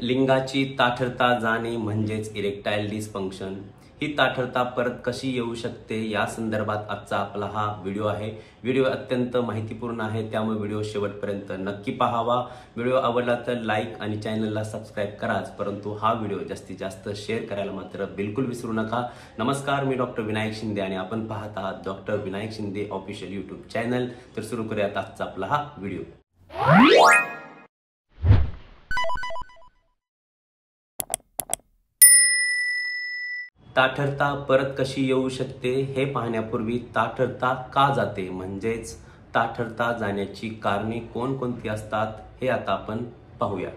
लिंगाची ताठरता जाणे म्हणजेच erectile dysfunction. ही ताठरता परत कशी येऊ शकते या संदर्भात आजचा आपला हा व्हिडिओ आहे। व्हिडिओ अत्यंत माहितीपूर्ण आहे, त्यामुळे व्हिडिओ शेवटपर्यंत नक्की पाहावा। व्हिडिओ आवडला तर लाईक आणि चॅनलला सबस्क्राईब कराच, परंतु हा व्हिडिओ जास्तीत जास्त शेअर करायला मात्र बिलकुल विसरू नका। नमस्कार, मी डॉक्टर विनायक शिंदे आणि आपण पाहत आहात doctor Vinayak Shinde official YouTube channel. तर सुरू करूयात आजचा आपला हा व्हिडिओ। ताठरता परत कशी येऊ शकते हे पाहण्यापूर्वी ताठरता का जाते म्हणजेच ताठरता जाण्याची कारणे कोणकोणती असतात हे आता आपण पाहूया।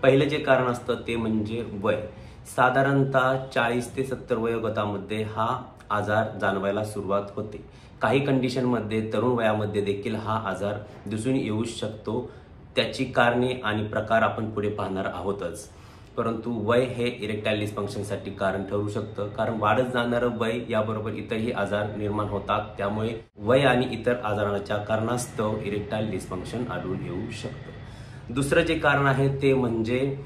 पहिले जे कारण असतं ते म्हणजे वय। साधारणतः 40 ते 70 वयोगटामध्ये हा आजार जाणवायला सुरुवात होते। काही कंडिशनमध्ये तरुण वयामध्ये देखील हा आजार दिसून येऊ शकतो। त्याची कारणे आणि प्रकार आपण पुढे पाहणार आहोतच, परंतु वय हे इरेक्टाईल डिस्फंक्शनसाठी कारण ठरू शकतं, कारण वाढत जाणारं वय याबरोबर इतरही आजार निर्माण होतात। त्यामुळे वय आणि इतर आजारांच्या कारणास्तव इरेक्टाईल डिस्फंक्शन आढळून येऊ शकतं। दुसरं जे कारण आहे ते म्हणजे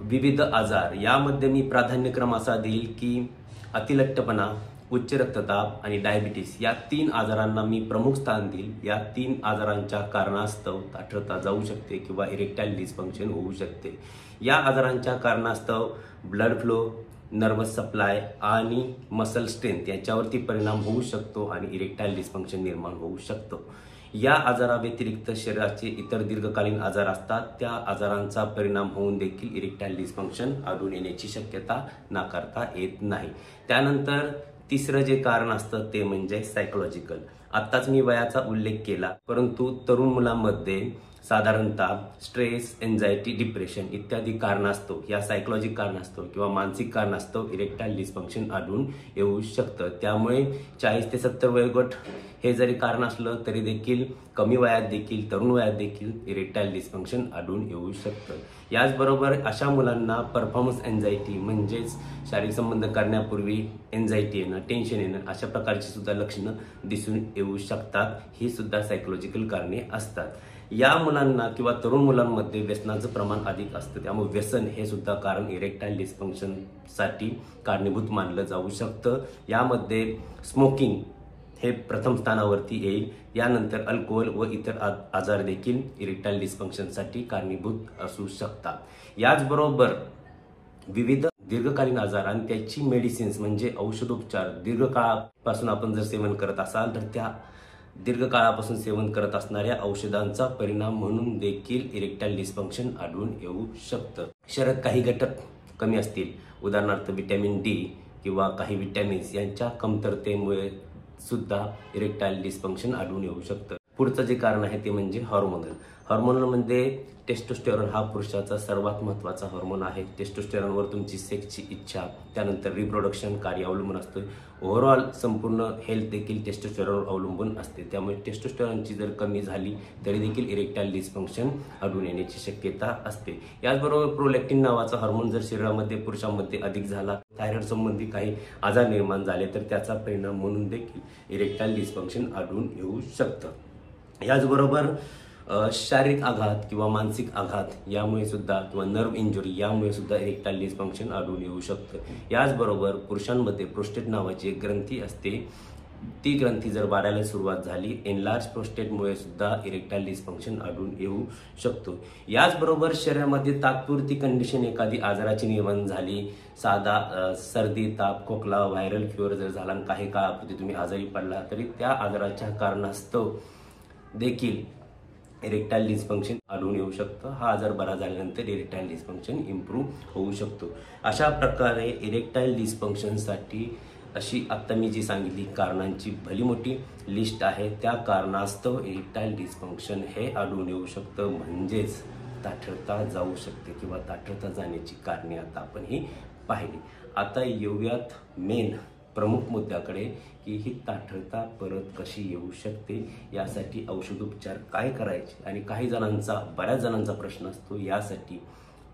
विविध आजार। यामध्ये मी प्राधान्यक्रम असा देईल की अतिलठ्ठपणा, उच्च रक्तदाब आणि डायबिटीस या 3 आजारांना मी प्रमुख स्थान देईल। या 3 आजारांच्या कारणास्तव ताठरता जाऊ शकते किंवा इरेक्टाईल डिस्फंक्शन होऊ शकते। या आजारांच्या कारणास्तव ब्लड फ्लो, नर्वस सप्लाय आणि मसल स्ट्रेंथ याच्यावरती परिणाम होऊ शकतो आणि इरेक्टाईल डिस्फंक्शन निर्माण होऊ शकतो। या आजाराव्यतिरिक्त शरीराचे इतर दीर्घकालीन आजार असतात, त्या आजारांचा परिणाम होऊन देखील इरेक्टाईल डिस्फंक्शन आढळून येण्याची शक्यता नाकारता येत नाही। त्यानंतर तिसरं जे कारण असतं ते म्हणजे सायकोलॉजिकल। आत्ताच मी वयाचा उल्लेख केला, परंतु तरुण मुलांमध्ये साधारणतः स्ट्रेस, एन्झायटी, डिप्रेशन इत्यादी कारणास्तव, या सायकोलॉजिक कारणास्तव किंवा मानसिक कारणास्तव इरेक्टाईल डिस्फंक्शन आढळून येऊ शकतं। त्यामुळे 40 ते 70 वयोगट हे जरी कारण असलं तरी देखील कमी वयात देखील, तरुण वयात देखील इरेक्टाईल डिस्फंक्शन आढळून येऊ शकतं। याचबरोबर अशा मुलांना परफॉर्मन्स एन्झायटी म्हणजेच शारीरिक संबंध करण्यापूर्वी एन्झायटी येणं, टेन्शन येणं अशा प्रकारची सुद्धा लक्षणं दिसून येऊ शकतात। ही सुद्धा सायकोलॉजिकल कारणे असतात। या मुलांना किंवा तरुण मुलांमध्ये व्यसनाचं प्रमाण अधिक असतं, त्यामुळे व्यसन हे सुद्धा कारण इरेक्टाईल डिस्फंक्शनसाठी कारणीभूत मानलं जाऊ शकतं। यामध्ये स्मोकिंग हे प्रथम स्थानावरती येईल, यानंतर अल्कोहोल व इतर आजार देखील इरेक्टाईल डिस्फंक्शनसाठी कारणीभूत असू शकतात। याचबरोबर विविध दीर्घकालीन आजार आणि त्याची मेडिसिन्स म्हणजे औषधोपचार दीर्घकाळापासून आपण जर सेवन करत असाल तर त्या दीर्घकाळापासून सेवन करत असणाऱ्या औषधांचा परिणाम म्हणून देखील इरेक्टाईल डिस्फंक्शन आढळून येऊ शकतं। शरीरात काही घटक कमी असतील, उदाहरणार्थ व्हिटॅमिन डी किंवा काही व्हिटॅमिन्स यांच्या कमतरतेमुळे सुद्धा इरेक्टाईल डिस्फंक्शन आढळून येऊ शकतं। पुढचं जे कारण आहे ते म्हणजे हॉर्मोनल। हॉर्मोनलमध्ये टेस्टोस्टेरॉन हा पुरुषाचा सर्वात महत्त्वाचा हॉर्मोन आहे। टेस्टोस्टेरॉनवर तुमची सेक्सची इच्छा, त्यानंतर रिप्रोडक्शन कार्य अवलंबून असतं। ओव्हरऑल संपूर्ण हेल्थ देखील टेस्टोस्टेरॉनवर अवलंबून असते। त्यामुळे टेस्टोस्टेरॉनची जर कमी झाली तरी देखील इरेक्टाईल डिस्फंक्शन आढळून येण्याची शक्यता असते। याचबरोबर प्रोलॅक्टिन नावाचा हार्मोन जर शरीरामध्ये पुरुषांमध्ये अधिक झाला, थायरॉइड संबंधी काही आजार निर्माण झाले तर त्याचा परिणाम म्हणून देखील इरेक्टाईल डिस्फंक्शन आढळून येऊ शकतं। याचबरोबर शारीरिक आघात किंवा मानसिक आघात यामुळे सुद्धा किंवा नर्व इंजुरी यामुळे सुद्धा इरेक्टाईल डिस्फंक्शन आढळून येऊ शकतं। याचबरोबर पुरुषांमध्ये प्रोस्टेट नावाची एक ग्रंथी असते, ती ग्रंथी जर वाढायला सुरुवात झाली, एनलार्ज प्रोस्टेटमुळे सुद्धा इरेक्टाईल डिस्फंक्शन आढळून येऊ शकतो। याचबरोबर शरीरामध्ये तात्पुरती कंडिशन एखादी आजाराची निर्माण झाली, साधा सर्दी, ताप, खोकला, व्हायरल फिवर जर झाला आणि काही काळापूर्वी तुम्ही आजारी पडला तरी त्या आजाराच्या कारणास्तव देखील इरेक्टाईल डिस्फंक्शन आढळून येऊ शकतं। हा आजार बरा झाल्यानंतर इरेक्टाईल डिस्फंक्शन इम्प्रूव्ह होऊ शकतो। अशा प्रकारे इरेक्टाईल डिस्फंक्शनसाठी अशी आत्ता मी जी सांगितली कारणांची भली मोठी लिस्ट आहे, त्या कारणास्तव इरेक्टाईल डिस्फंक्शन हे आढळून येऊ शकतं, म्हणजेच ताठरता जाऊ शकते किंवा ताठरता जाण्याची कारणे आता आपण ही पाहिली। आता येऊयात मेन प्रमुख मुद्द्याकडे की ही ताठरता परत कशी येऊ शकते, यासाठी औषधोपचार काय करायचे आणि काही जणांचा, बऱ्याच जणांचा प्रश्न असतो, यासाठी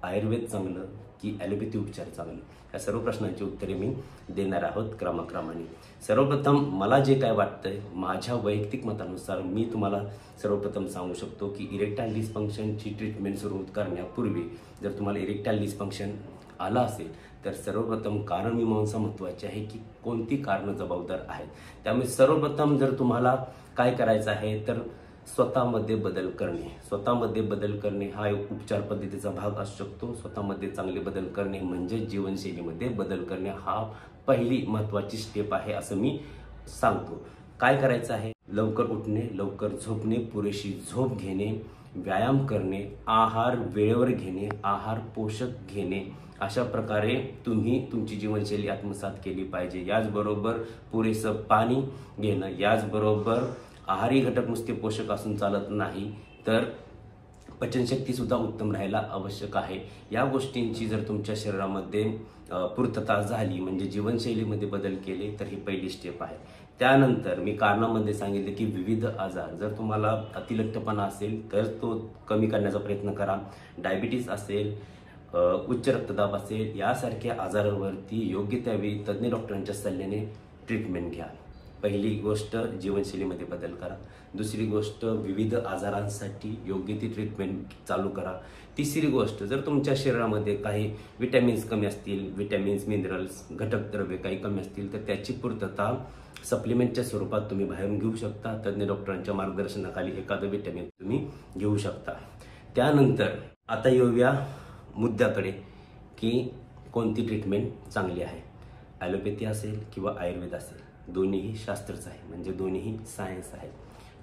आयुर्वेद चांगलं की ॲलोपॅथी उपचार चांगलं, या सर्व प्रश्नांची उत्तरे मी देणार आहोत क्रमाक्रमाने. सर्वप्रथम मला जे काय वाटतंय माझ्या वैयक्तिक मतानुसार मी तुम्हाला सर्वप्रथम सांगू शकतो की इरेक्टाईल डिस्फंक्शनची ट्रीटमेंट सुरू करण्यापूर्वी जर तुम्हाला इरेक्टाईल डिस्फंक्शन आला असेल तर सर्वप्रथम कारणमीमांसा महत्त्वाची आहे की कोणती कारणं जबाबदार आहेत. त्यामुळे सर्वप्रथम जर तुम्हाला काय करायचं आहे तर स्वतःमध्ये बदल करणे. स्वतःमध्ये बदल करणे हा एक उपचार पद्धतीचा भाग असू शकतो. स्वतःमध्ये चांगले बदल करणे म्हणजे जीवनशैलीमध्ये बदल करणे हा पहिली महत्त्वाची स्टेप आहे असं मी सांगतो. काय करायचं आहे? लवकर उठणे, लवकर झोपणे, पुरेशी झोप घेणे, व्यायाम करणे, आहार वेळेवर घेणे, आहार पोषक घेणे, अशा प्रकारे तुम्ही तुमची जीवनशैली आत्मसात केली पाहिजे. याचबरोबर पुरेसं पाणी घेणं, याचबरोबर आहारी घटक नुसते पोषक असून चालत नाही तर पचनशक्ती सुद्धा उत्तम राहायला आवश्यक आहे. या गोष्टींची जर तुमच्या शरीरामध्ये पूर्तता झाली म्हणजे जीवनशैलीमध्ये बदल केले तर ही पहिली स्टेप आहे. त्यानंतर मी कारणामध्ये सांगितले की विविध आजार, जर तुम्हाला अतिलठ्ठपणा असेल तर तो कमी करण्याचा प्रयत्न करा. डायबिटीस असेल, उच्च रक्तदाब असेल, यासारख्या आजारावरती योग्य त्यावेळी तज्ज्ञ डॉक्टरांच्या सल्ल्याने ट्रीटमेंट घ्या. पहिली गोष्ट जीवनशैलीमध्ये बदल करा. दुसरी गोष्ट विविध आजारांसाठी योग्य ती ट्रीटमेंट चालू करा. तिसरी गोष्ट, जर तुमच्या शरीरामध्ये काही विटॅमिन्स कमी असतील, विटॅमिन्स, मिनरल्स, घटक द्रव्ये काही कमी असतील तर त्याची पूर्तता सप्लिमेंटच्या स्वरूपात तुम्ही बाहेरून घेऊ शकता. तज्ज्ञ डॉक्टरांच्या मार्गदर्शनाखाली एखादं विटॅमिन तुम्ही घेऊ शकता. त्यानंतर आता येऊया मुद्द्याकडे की कोणती ट्रीटमेंट चांगली आहे. ॲलोपॅथी असेल किंवा आयुर्वेद असेल, दोन्हीही शास्त्रच आहे म्हणजे दोन्हीही सायन्स आहे.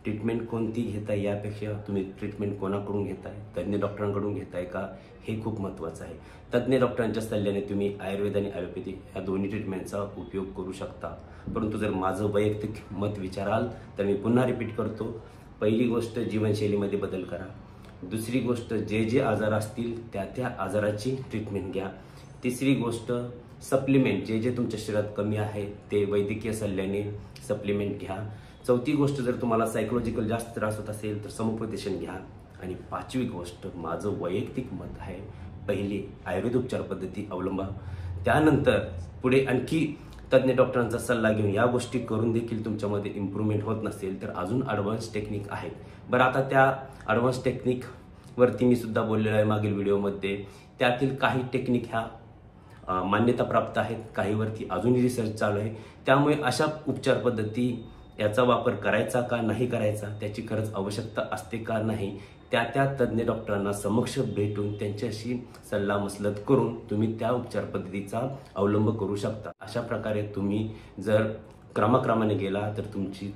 ट्रीटमेंट कोणती घेताय यापेक्षा तुम्ही ट्रीटमेंट कोणाकडून घेताय, तज्ज्ञ डॉक्टरांकडून घेताय का, हे खूप महत्त्वाचं आहे. तज्ज्ञ डॉक्टरांच्या सल्ल्याने तुम्ही आयुर्वेद आणि ॲलोपॅथी या दोन्ही ट्रीटमेंटचा उपयोग करू शकता. परंतु जर माझं वैयक्तिक मत विचाराल तर मी पुन्हा रिपीट करतो. पहिली गोष्ट जीवनशैलीमध्ये बदल करा. दुसरी गोष्ट जे जे आजार असतील त्या आजाराची ट्रीटमेंट घ्या. तिसरी गोष्ट सप्लिमेंट, जे जे तुमच्या शरीरात कमी आहे ते वैद्यकीय सल्ल्याने सप्लिमेंट घ्या. चौथी गोष्ट, जर तुम्हाला सायकोलॉजिकल जास्त त्रास होत असेल तर समुपदेशन घ्या. आणि पाचवी गोष्ट, माझं वैयक्तिक मत आहे, पहिली आयुर्वेद उपचार पद्धती अवलंबा. त्यानंतर पुढे आणखी तज्ज्ञ डॉक्टरांचा सल्ला घेऊन या गोष्टी करून देखील तुमच्यामध्ये इम्प्रूव्हमेंट होत नसेल तर अजून ॲडव्हान्स टेक्निक आहेत. बरं, आता त्या ॲडव्हान्स टेक्निकवरती मी सुद्धा बोललेलो आहे मागील व्हिडिओमध्ये. त्यातील काही टेक्निक ह्या मान्यता प्राप्त आहेत, काहीवरती अजूनही रिसर्च चालू आहे. त्यामुळे अशा उपचार पद्धती याचा वापर करायचा का नाही करायचा, त्याची खरंच आवश्यकता असते का नाही, त्या तज्ज्ञ डॉक्टरांना समक्ष भेटून त्यांच्याशी सल्लामसलत करून तुम्ही त्या उपचार पद्धतीचा अवलंब करू शकता. अशा प्रकारे तुम्ही जर क्रमाक्रमाने गेला तर तुमची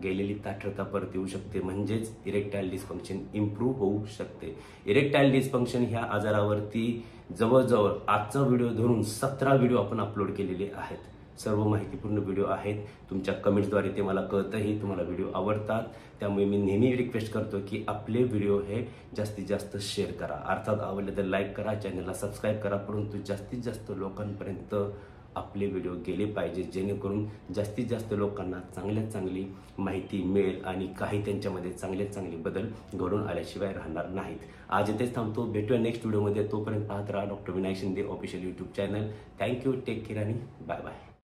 गेलेली ताठरता परत येऊ शकते, म्हणजेच इरेक्टाईल डिस्फंक्शन इम्प्रूव्ह होऊ शकते. इरेक्टाईल डिस्फंक्शन ह्या आजारावरती जवळजवळ आजचा व्हिडिओ धरून 17 व्हिडिओ आपण अपलोड केलेले आहेत. सर्व माहितीपूर्ण व्हिडिओ आहेत. तुमच्या कमेंट्सद्वारे ते मला कळतंही तुम्हाला व्हिडिओ आवडतात. त्यामुळे मी नेहमी रिक्वेस्ट करतो की आपले व्हिडिओ हे जास्तीत जास्त शेअर करा. अर्थात आवडले तर लाईक करा, चॅनलला सबस्क्राईब करा. परंतु जास्तीत जास्त लोकांपर्यंत आपले व्हिडिओ गेले पाहिजे जेणेकरून जास्तीत जास्त लोकांना चांगल्यात चांगली माहिती मिळेल आणि काही त्यांच्यामध्ये चांगले बदल घडून आल्याशिवाय राहणार नाहीत. आज इथेच थांबतो. भेटूया नेक्स्ट व्हिडिओमध्ये. तोपर्यंत पाहत राहा doctor Vinayak Shinde official YouTube channel. Thank you, take care आणि बाय बाय.